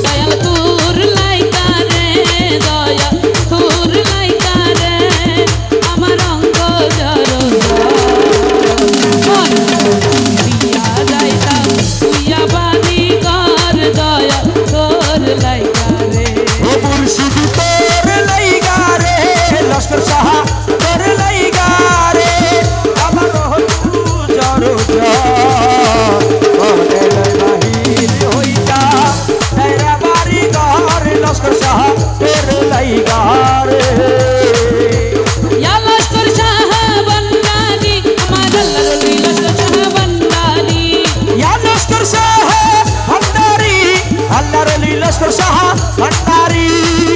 দয়াল তোর লাইকারে দয়া তোর লাইকারে আমার অঙ্গ জড় দিয়া যাইতাম তুইয়া বাড়ি ঘর দয়া তোর লাইকারে ও মুর্শিদ তোর লাইগারে লস্কর শাহ তোর লাইগারে আমার জড় বাহির হইতা তেরা বাড়ি ঘর লস্কর শাহ তোর লাইগারে ইয়া লস্কর শাহ বন্দানি আমার আল্লাহর ওলি লস্কর শাহ বন্দানি ইয়া লস্কর শাহ ভণ্ডারি আল্লাহর ওলি লস্কর শাহ ভণ্ডারি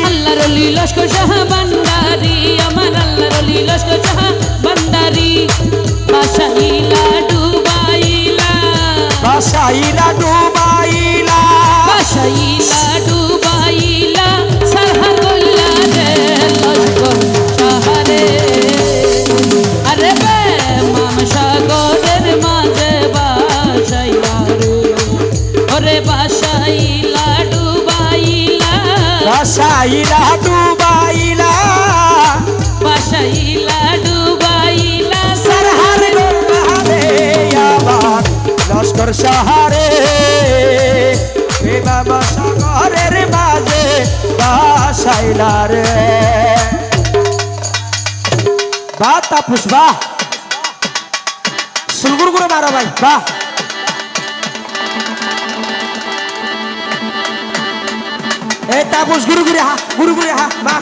আল্লাহর ওলি লস্কর শাহ বন্দারি আমার আল্লাহর ওলি লস্কর শাহ বন্দারি বাসাইলা ডুবাইলা বাসাইলা ডুবাইলা বাসাইলা ডুবাইলা সারহার গল্লা রে লস্কর শাহরে আরে বে মান সাগরের মাঝে বাসাইলা রে ওরে বাসাইলা ডুবাইলা বাসাইলা ডুবাইলা বাসাইলা ডুবাইলা সারহার গোলারে আবার লস্কর শাহরে এ বাবা সাগরের মাঝে বাসাইলা রে বাহ তাপস বাহ সুলগুর করে মারা ভাই বাহ এ তাপস গুরু গুরে হা বাহ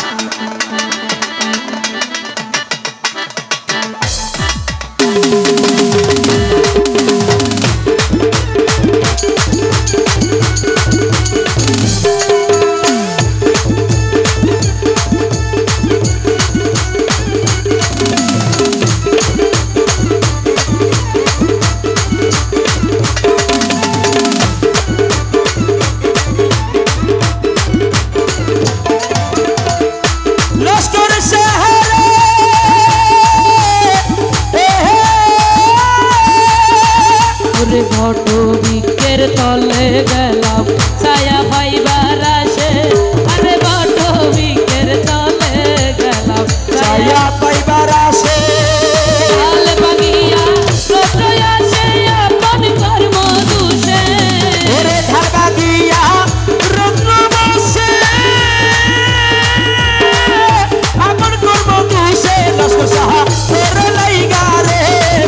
লস্কর শাহরে ওরে ঘট বিকের তলে গেলাম ছায়া পাইবার আসে আরে ঘট বিকের তলে গেলাম ছায়া পাইবার আসে ছাল বাগিয়া রত্র আসে আপন কর্ম দুষে ওরে ধারবা দিয়া রত্ন বসে আপন কর্ম দুষে লস্কর শাহ তোর লাইগারে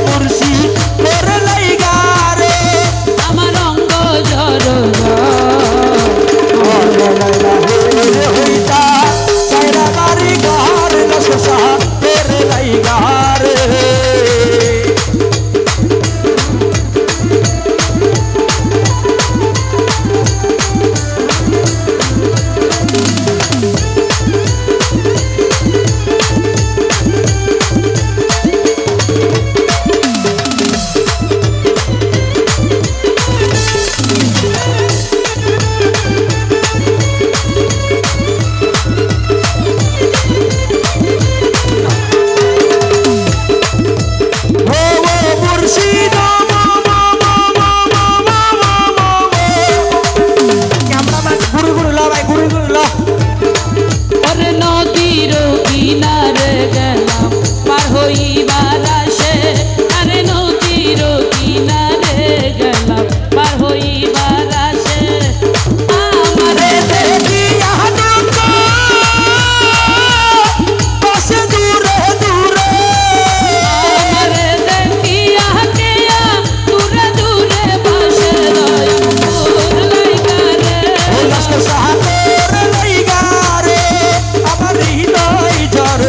মুর্শিদ তোর লাইগারে আমার অঙ্গ জড় হইতা সাইরা বাড়ি ঘর লস্কর শাহ তোর লাইগারে ওরে নদীর কিনারে গেলাম পার হইবার আসে আরে নদীর কিনারে গেলাম পার হইবার আসে আমারে দেখিয়া দুঃখ বসে দূরে দূরে আমারে দেখিয়া কেয়া দূরে দূরে বসে রয় তোর লাইগারে লস্কর শাহ তোর লাইগারে আমার হৃদয় জড়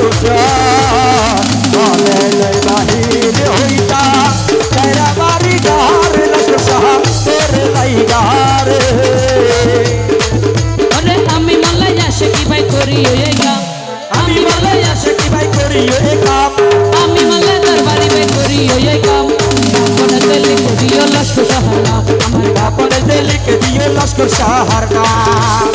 বলে বাহির হইতা তেরা বাড়ি ঘর লস্কর শাহ তোর লাইগারে ওরে আমি মলাই আসে কি ভাই করি এই কাম আমি বলে আসে কি ভাই করি এ কাম আমি মলাই দরবারি ভাই করি এই কাম কোন তেলি দিও লস্কর শাহরা আমার আপনে দিলকে দিও লস্কর শাহর নাম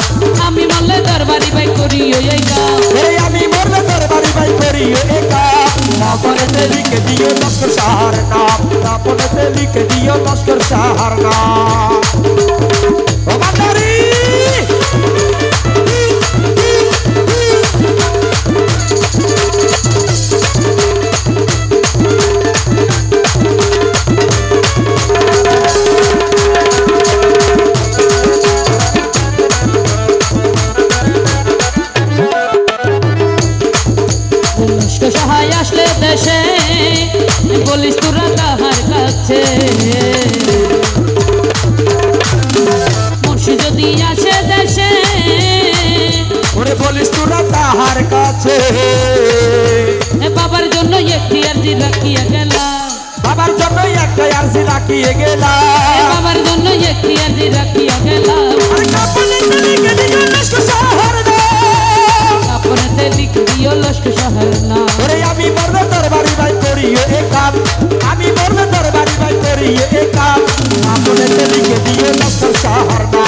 আমি মলাই দরবারি ভাই করি এই কাম আমি মরলে দরবারি ভাই করি এ কাম আপনে দিলকে দিও লস্কর শাহর নাম আপনে দিলকে দিও লস্কর শাহর নাম ও বান্দারি বলিস তোরা তাহার কাছে মুর্শিদ যদি আসে দেশে ওরে বলিস তোরা তাহার কাছে বাবার জন্য একটি আরজি রাখিয়া গেলাম বাবার জন্য একটা আরজি রাখিয়ে গেলাম বাবার জন্য একটি আরজি রাখিয়া গেলাম আর কাপড়েতে লিখে দিও লস্কর শহর না কাপড়েতে লিখে দিও লস্কর শহর না ওরে আমি মরলে তোর বাড়ি ভাই করিও এ কাম আমি মরলে তোর বাড়ি ভাই করিও এ কাম কাপড়েতে লিখে দিও লস্কর শহর না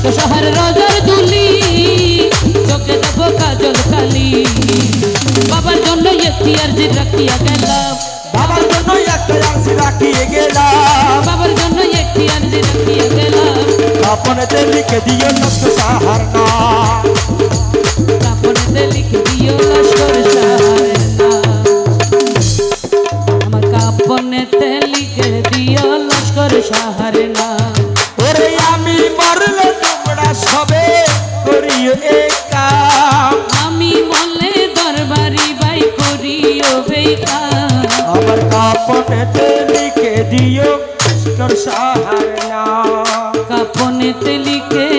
শহর রোজার দুলি চোখে দেবো কাজল কালি বাবার জন্য একটি আরজি রাখিয়া গেলাম বাবার জন্য একটা আরজি রাখিয়ে গেলাম বাবার জন্য একটি আরজি রাখিয়া গেলাম কাপড়েতে লিখে দিও লস্কর শহর না কাপড়েতে লিখে দিও লস্কর শহর না আমার কাপড়েতে লিখে দিও লস্কর শহর না ওরে আমি মরলে তোমরা সবে করিও এ কাম আমি মরলে দরবারি বাই করিও বেকার আমার কাপড়েতে লিখে দিও লস্কর শহর না কাপনেতে লিখে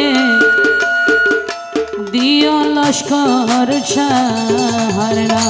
দিও লস্কর শহর না।